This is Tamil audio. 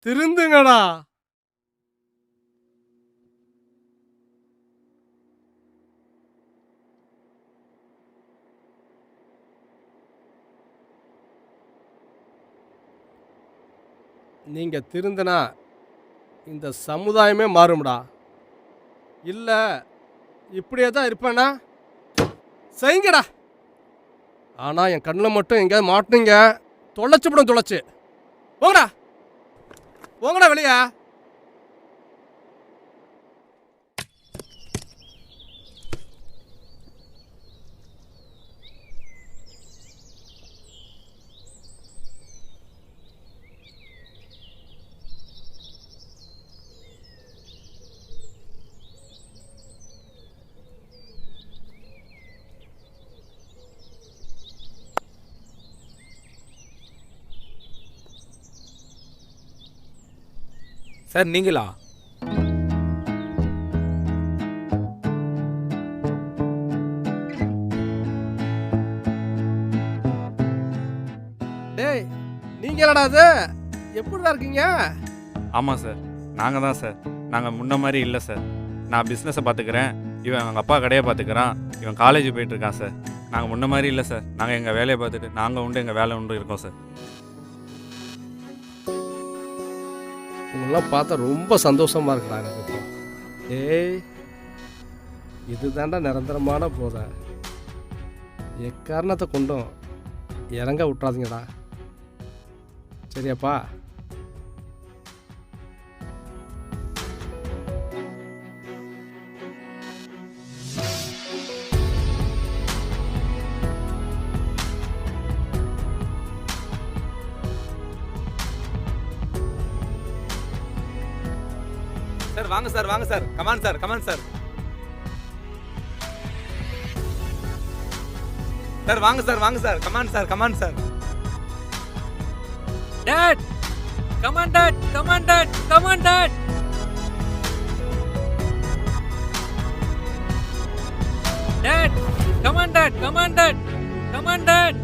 திருந்துங்கடா. நீங்க திருந்தினா இந்த சமுதாயமே மாறும்டா. இல்ல இப்படியே தான் இருப்பேனா செய்யுங்கடா. ஆனா என் கண்ணில் மட்டும் எங்கேயாவது மாட்டுனீங்க, தொலைச்சுப்படும் தொலைச்சு. போங்கடா போங்கடா வெளியா. சார் நீங்களா? டேய் நீங்க என்னடா அது, எப்படிடா இருக்கீங்க? ஆமாம் சார், நாங்கள் தான் சார். நாங்கள் முன்ன மாதிரி இல்லை சார். நான் பிஸ்னஸை பார்த்துக்கிறேன், இவன் அவங்க அப்பா கடையை பார்த்துக்கிறான், இவன் காலேஜ் போயிட்டுருக்கான் சார். நாங்கள் முன்ன மாதிரி இல்லை சார். நாங்கள் எங்கள் வேலையை பார்த்துட்டு நாங்கள் உண்டு எங்கள் வேலை உண்டு இருக்கோம் சார். உங்களெல்லாம் பார்த்தா ரொம்ப சந்தோஷமா இருக்குடா எனக்கு இப்போ. ஏய் இதுதாண்டா நிரந்தரமான போதை. எக்காரணத்தை கொண்டும் இறங்க விட்றாதீங்கடா, சரியாப்பா? சார் வாங்க சார், வாங்க sir, come on sir, come on sir. Sir வாங்க சார், வாங்க sir, come on sir, come on sir. Dad! Come on, Dad! Come on, Dad! Come on, Dad! Dad! Come on, Dad! Come on, Dad! Come on, Dad!